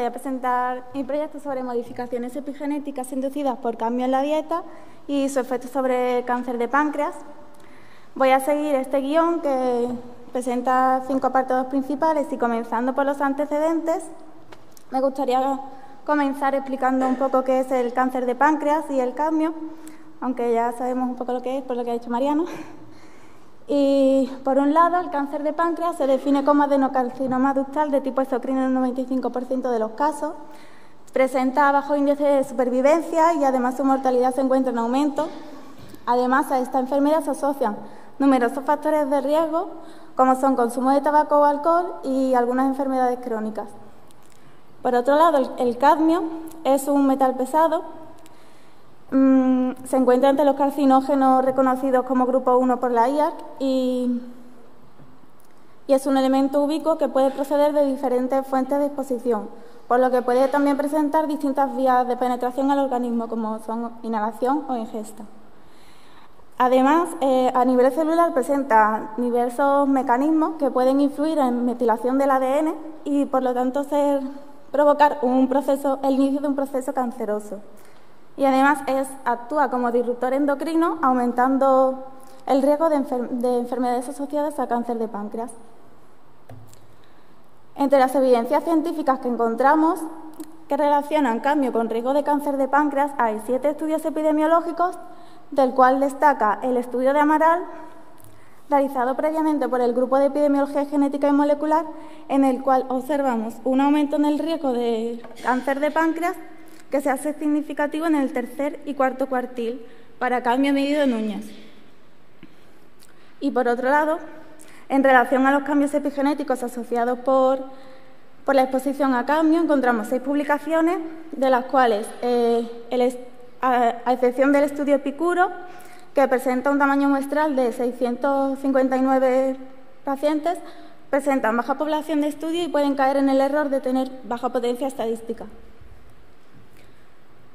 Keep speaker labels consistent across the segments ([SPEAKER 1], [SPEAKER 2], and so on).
[SPEAKER 1] voy a presentar mi proyecto sobre modificaciones epigenéticas inducidas por cambio en la dieta y su efecto sobre el cáncer de páncreas. Voy a seguir este guión que presenta 5 apartados principales y comenzando por los antecedentes, me gustaría comenzar explicando un poco qué es el cáncer de páncreas y el cadmio, aunque ya sabemos un poco lo que es por lo que ha dicho Mariano. Y por un lado, el cáncer de páncreas se define como adenocarcinoma ductal de tipo exocrino en el 95% de los casos, presenta bajo índice de supervivencia y además su mortalidad se encuentra en aumento. Además, a esta enfermedad se asocian numerosos factores de riesgo, como son consumo de tabaco o alcohol y algunas enfermedades crónicas. Por otro lado, el cadmio es un metal pesado. Se encuentra entre los carcinógenos reconocidos como grupo 1 por la IARC y es un elemento ubicuo que puede proceder de diferentes fuentes de exposición, por lo que puede también presentar distintas vías de penetración al organismo, como son inhalación o ingesta. Además, a nivel celular presenta diversos mecanismos que pueden influir en metilación del ADN y, por lo tanto, provocar el inicio de un proceso canceroso. Y además actúa como disruptor endocrino, aumentando el riesgo de enfermedades asociadas a cáncer de páncreas. Entre las evidencias científicas que encontramos que relacionan cambio con riesgo de cáncer de páncreas, hay 7 estudios epidemiológicos, del cual destaca el estudio de Amaral, realizado previamente por el Grupo de Epidemiología Genética y Molecular, en el cual observamos un aumento en el riesgo de cáncer de páncreas que se hace significativo en el tercer y cuarto cuartil para cambio medido en uñas. Y por otro lado, en relación a los cambios epigenéticos asociados por la exposición a cambio, encontramos 6 publicaciones, de las cuales, a excepción del estudio Epicuro, que presenta un tamaño muestral de 659 pacientes, presentan baja población de estudio y pueden caer en el error de tener baja potencia estadística.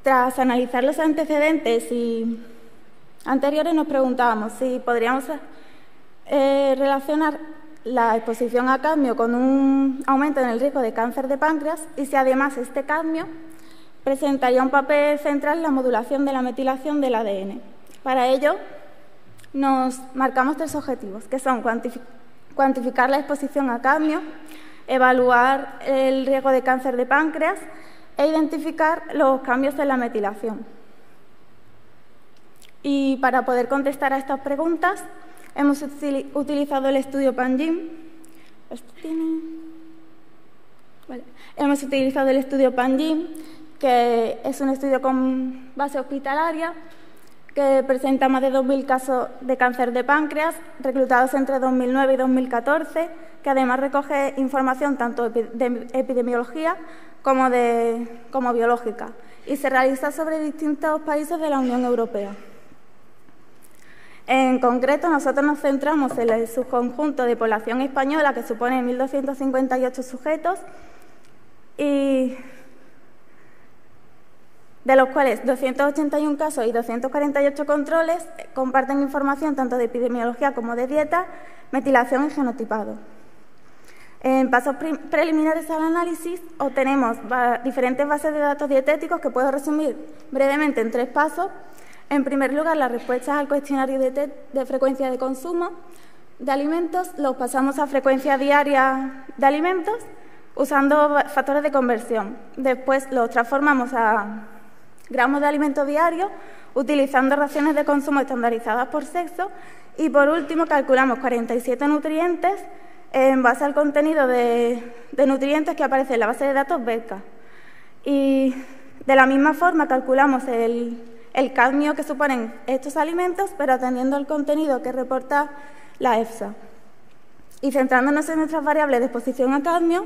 [SPEAKER 1] Tras analizar los antecedentes anteriores, nos preguntábamos si podríamos relacionar la exposición a cadmio con un aumento en el riesgo de cáncer de páncreas y si además este cadmio presentaría un papel central en la modulación de la metilación del ADN. Para ello, nos marcamos 3 objetivos, que son cuantificar la exposición a cadmio, evaluar el riesgo de cáncer de páncreas e identificar los cambios en la metilación. Y para poder contestar a estas preguntas, hemos utilizado el estudio PanGYM. Hemos utilizado el estudio PanGYM, que es un estudio con base hospitalaria, que presenta más de 2.000 casos de cáncer de páncreas, reclutados entre 2009 y 2014, que además recoge información tanto de epidemiología como biológica, y se realiza sobre distintos países de la Unión Europea. En concreto, nosotros nos centramos en el subconjunto de población española, que supone 1.258 sujetos, y de los cuales 281 casos y 248 controles comparten información tanto de epidemiología como de dieta, metilación y genotipado. En pasos preliminares al análisis obtenemos diferentes bases de datos dietéticos que puedo resumir brevemente en 3 pasos. En primer lugar, las respuestas al cuestionario de frecuencia de consumo de alimentos los pasamos a frecuencia diaria de alimentos usando factores de conversión. Después los transformamos a gramos de alimento diario utilizando raciones de consumo estandarizadas por sexo y, por último, calculamos 47 nutrientes en base al contenido de nutrientes que aparece en la base de datos BECA. Y de la misma forma calculamos el cadmio que suponen estos alimentos, pero atendiendo al contenido que reporta la EFSA. Y centrándonos en nuestras variables de exposición a cadmio,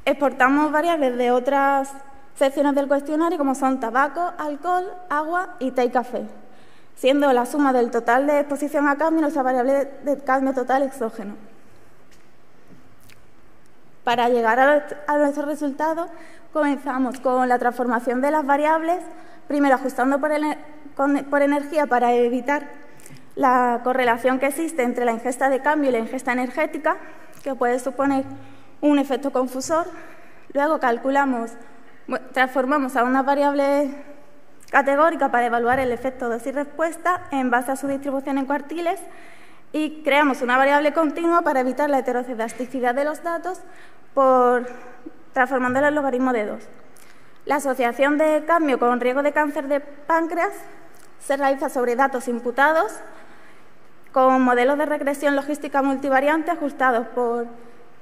[SPEAKER 1] exportamos variables de otras secciones del cuestionario, como son tabaco, alcohol, agua y té y café, siendo la suma del total de exposición a cadmio nuestra variable de cadmio total exógeno. Para llegar a nuestros resultados, comenzamos con la transformación de las variables, primero ajustando por energía para evitar la correlación que existe entre la ingesta de cambio y la ingesta energética, que puede suponer un efecto confusor. Luego transformamos a una variable categórica para evaluar el efecto dosis-respuesta en base a su distribución en cuartiles y creamos una variable continua para evitar la heteroscedasticidad de los datos transformándola en logaritmo de 2. La asociación de cambio con riesgo de cáncer de páncreas se realiza sobre datos imputados con modelos de regresión logística multivariante ajustados por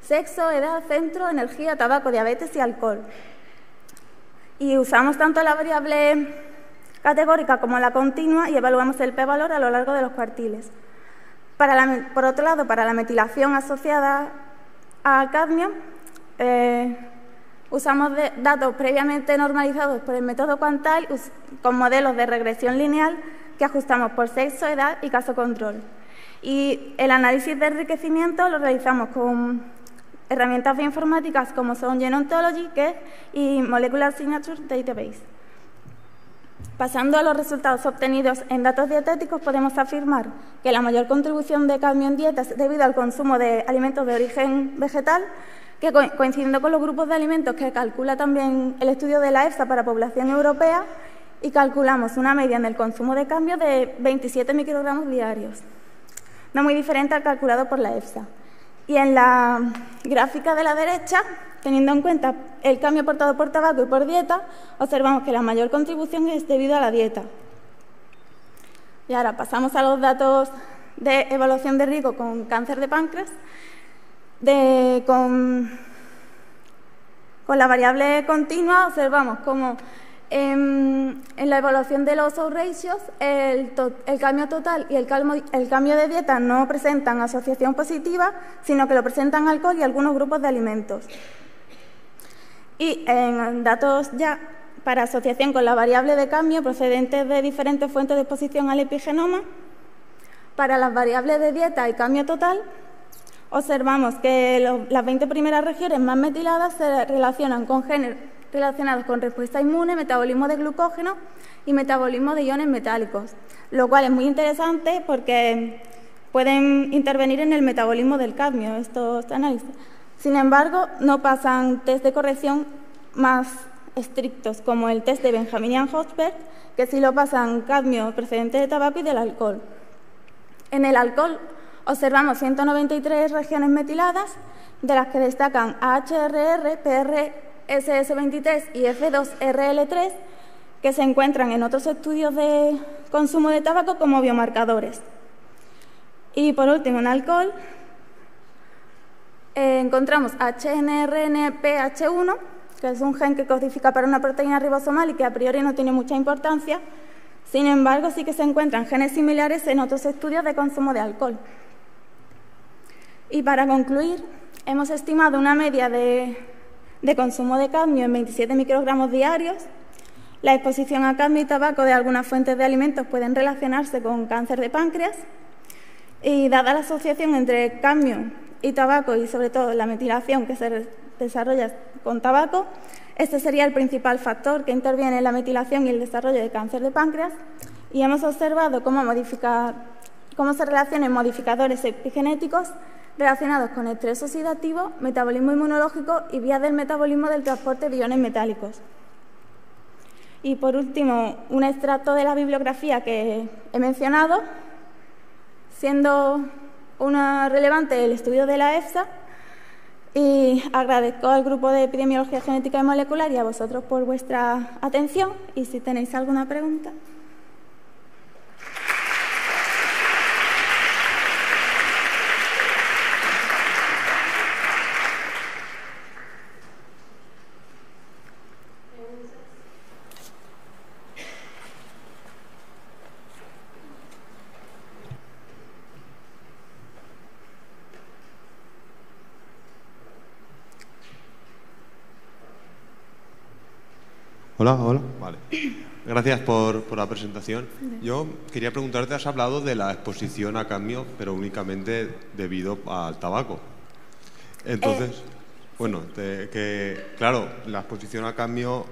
[SPEAKER 1] sexo, edad, centro, energía, tabaco, diabetes y alcohol. Y usamos tanto la variable categórica como la continua y evaluamos el p-valor a lo largo de los cuartiles. Por otro lado, para la metilación asociada a cadmio, usamos datos previamente normalizados por el método Quantile con modelos de regresión lineal que ajustamos por sexo, edad y caso control. Y el análisis de enriquecimiento lo realizamos con herramientas bioinformáticas como son Genome Ontology y Molecular Signature Database. Pasando a los resultados obtenidos en datos dietéticos, podemos afirmar que la mayor contribución de cadmio en dieta es debido al consumo de alimentos de origen vegetal, que coincidiendo con los grupos de alimentos que calcula también el estudio de la EFSA para población europea, y calculamos una media en el consumo de cadmio de 27 microgramos diarios, no muy diferente al calculado por la EFSA. Y en la gráfica de la derecha, teniendo en cuenta el cambio aportado por tabaco y por dieta, observamos que la mayor contribución es debido a la dieta. Y ahora pasamos a los datos de evaluación de riesgo con cáncer de páncreas. Con la variable continua observamos cómo en la evaluación de los odds ratios el cambio total y el cambio de dieta no presentan asociación positiva, sino que lo presentan alcohol y algunos grupos de alimentos. Y en datos ya para asociación con la variable de cambio procedentes de diferentes fuentes de exposición al epigenoma, para las variables de dieta y cambio total, observamos que las 20 primeras regiones más metiladas se relacionan con genes relacionados con respuesta inmune, metabolismo de glucógeno y metabolismo de iones metálicos, lo cual es muy interesante porque pueden intervenir en el metabolismo del cadmio estos análisis. Sin embargo, no pasan test de corrección más estrictos, como el test de Benjaminian-Hosberg, que sí lo pasan cadmio procedente de tabaco y del alcohol. En el alcohol observamos 193 regiones metiladas, de las que destacan AHRR, PRSS23 y F2RL3, que se encuentran en otros estudios de consumo de tabaco como biomarcadores. Y por último, en alcohol, encontramos HNRNPH1, que es un gen que codifica para una proteína ribosomal y que a priori no tiene mucha importancia. Sin embargo, sí que se encuentran genes similares en otros estudios de consumo de alcohol. Y para concluir, hemos estimado una media de consumo de cadmio en 27 microgramos diarios. La exposición a cadmio y tabaco de algunas fuentes de alimentos pueden relacionarse con cáncer de páncreas. Y dada la asociación entre cadmio y tabaco y sobre todo la metilación que se desarrolla con tabaco, este sería el principal factor que interviene en la metilación y el desarrollo de cáncer de páncreas. Y hemos observado cómo se relacionan modificadores epigenéticos relacionados con estrés oxidativo, metabolismo inmunológico y vías del metabolismo del transporte de iones metálicos. Y por último, un extracto de la bibliografía que he mencionado, siendo una relevante el estudio de la EFSA, y agradezco al grupo de epidemiología genética y molecular y a vosotros por vuestra atención, y si tenéis alguna pregunta.
[SPEAKER 2] Hola, hola. Vale. Gracias por la presentación. Yo quería preguntarte, has hablado de la exposición a cadmio, pero únicamente debido al tabaco. Entonces, bueno, claro, la exposición a cadmio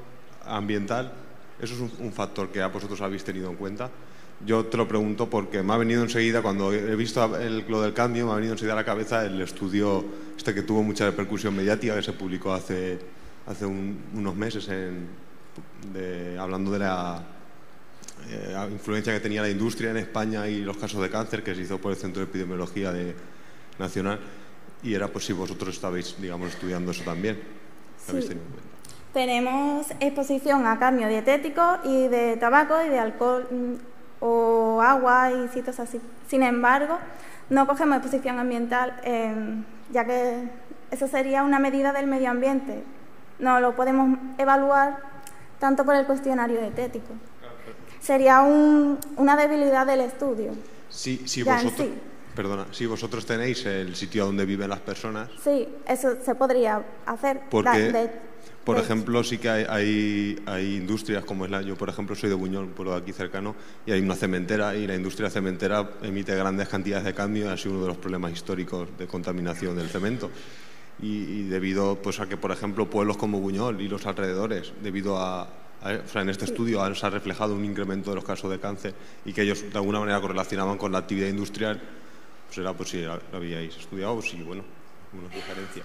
[SPEAKER 2] ambiental, eso es un factor que vosotros habéis tenido en cuenta. Yo te lo pregunto porque me ha venido enseguida, cuando he visto lo del cadmio, me ha venido enseguida a la cabeza el estudio que tuvo mucha repercusión mediática, que se publicó hace hace unos meses hablando de la influencia que tenía la industria en España y los casos de cáncer, que se hizo por el Centro de Epidemiología Nacional, y era pues si vosotros estabais, digamos, estudiando eso también.
[SPEAKER 1] Sí.
[SPEAKER 2] ¿Habéis tenido en cuenta?
[SPEAKER 1] Tenemos exposición a cadmio dietético y de tabaco y de alcohol o agua y sitios así. Sin embargo, no cogemos exposición ambiental, ya que eso sería una medida del medio ambiente. No lo podemos evaluar tanto por el cuestionario dietético. Sería una debilidad del estudio.
[SPEAKER 2] Si vosotros tenéis el sitio donde viven las personas...
[SPEAKER 1] Sí, eso se podría hacer.
[SPEAKER 2] Porque, por ejemplo, sí que hay industrias como es yo, por ejemplo, soy de Buñol, un pueblo de aquí cercano, y hay una cementera, y la industria cementera emite grandes cantidades de cadmio, y ha sido uno de los problemas históricos de contaminación del cemento. Y debido pues, a que, por ejemplo, pueblos como Buñol y los alrededores, en este estudio se ha reflejado un incremento de los casos de cáncer, y que ellos de alguna manera correlacionaban con la actividad industrial, pues era pues si lo habíais estudiado o si, bueno, una sugerencia.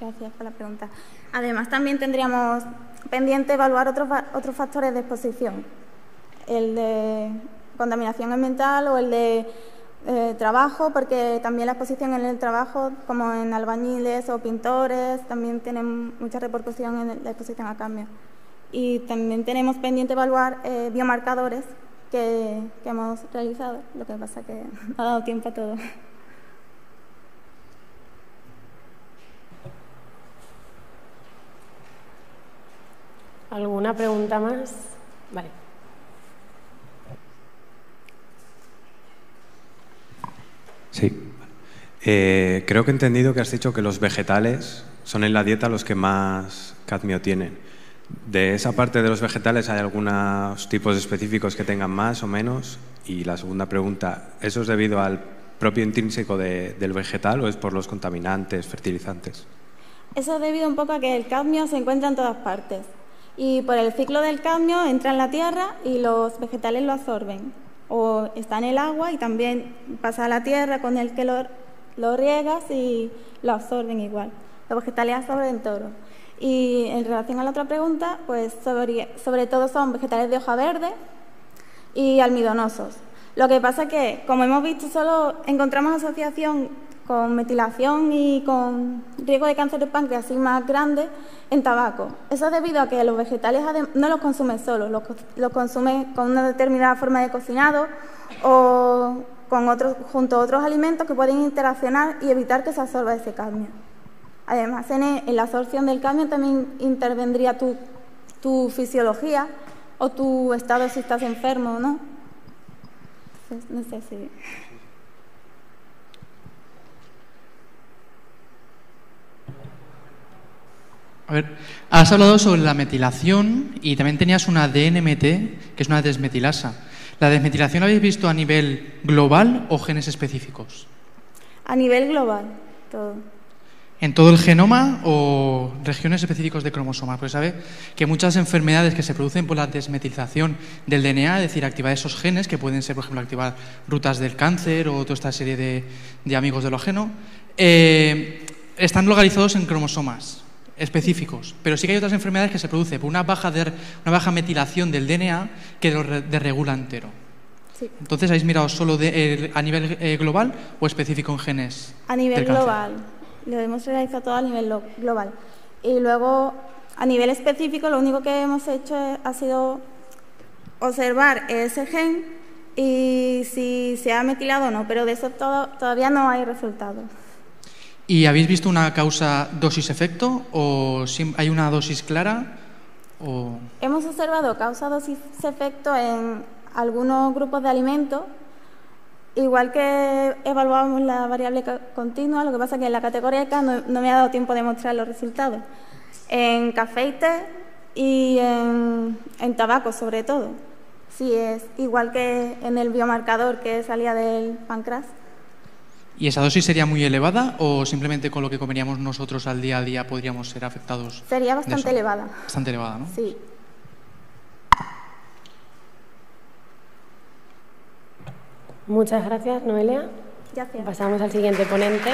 [SPEAKER 1] Gracias por la pregunta. Además, también tendríamos pendiente evaluar otros factores de exposición, el de contaminación ambiental o el de trabajo, porque también la exposición en el trabajo, como en albañiles o pintores, también tienen mucha repercusión en la exposición a cadmio. Y también tenemos pendiente evaluar biomarcadores que hemos realizado, lo que pasa que no ha dado tiempo a todo.
[SPEAKER 3] ¿Alguna pregunta más? Vale.
[SPEAKER 4] Sí. Creo que he entendido que has dicho que los vegetales son en la dieta los que más cadmio tienen. ¿De esa parte de los vegetales hay algunos tipos específicos que tengan más o menos? Y la segunda pregunta, ¿eso es debido al propio intrínseco del vegetal o es por los contaminantes, fertilizantes?
[SPEAKER 1] Eso es debido un poco a que el cadmio se encuentra en todas partes. Y por el ciclo del cadmio entra en la tierra y los vegetales lo absorben. O está en el agua y también pasa a la tierra con el que lo riegas y lo absorben igual. Los vegetales absorben todo. Y en relación a la otra pregunta, pues sobre todo son vegetales de hoja verde y almidonosos. Lo que pasa es que, como hemos visto, solo encontramos asociación con metilación y con riesgo de cáncer de páncreas así más grande en tabaco. Eso es debido a que los vegetales no los consumen solos, los consumen con una determinada forma de cocinado o junto a otros alimentos que pueden interaccionar y evitar que se absorba ese cadmio. Además, en la absorción del cadmio también intervendría tu fisiología o tu estado si estás enfermo o no. Entonces, no sé si...
[SPEAKER 5] A ver, has hablado sobre la metilación y también tenías una DNMT, que es una desmetilasa. ¿La desmetilación la habéis visto a nivel global o genes específicos?
[SPEAKER 1] A nivel global, todo.
[SPEAKER 5] ¿En todo el genoma o regiones específicas de cromosomas? Pues sabe que muchas enfermedades que se producen por la desmetilización del DNA, es decir, activar esos genes, que pueden ser, por ejemplo, activar rutas del cáncer o toda esta serie de amigos de lo ajeno, están localizados en cromosomas específicos, pero sí que hay otras enfermedades que se producen por una baja metilación del DNA que lo desregula entero.
[SPEAKER 1] Sí.
[SPEAKER 5] Entonces, ¿habéis mirado solo a nivel global o específico en genes?
[SPEAKER 1] A nivel global. Lo hemos realizado todo a nivel global. Y luego, a nivel específico, lo único que hemos hecho ha sido observar ese gen y si se ha metilado o no, pero de eso todavía no hay resultados.
[SPEAKER 5] ¿Y habéis visto una causa dosis-efecto o hay una dosis clara?
[SPEAKER 1] Hemos observado causa dosis-efecto en algunos grupos de alimentos, igual que evaluamos la variable continua, lo que pasa es que en la categoría K no me ha dado tiempo de mostrar los resultados. En café y té y en tabaco, sobre todo. Sí, es igual que en el biomarcador que salía del páncreas.
[SPEAKER 5] ¿Y esa dosis sería muy elevada o simplemente con lo que comeríamos nosotros al día a día podríamos ser afectados?
[SPEAKER 1] Sería bastante elevada.
[SPEAKER 5] Bastante elevada, ¿no?
[SPEAKER 1] Sí.
[SPEAKER 3] Muchas gracias, Noelia.
[SPEAKER 1] Gracias.
[SPEAKER 3] Pasamos al siguiente ponente.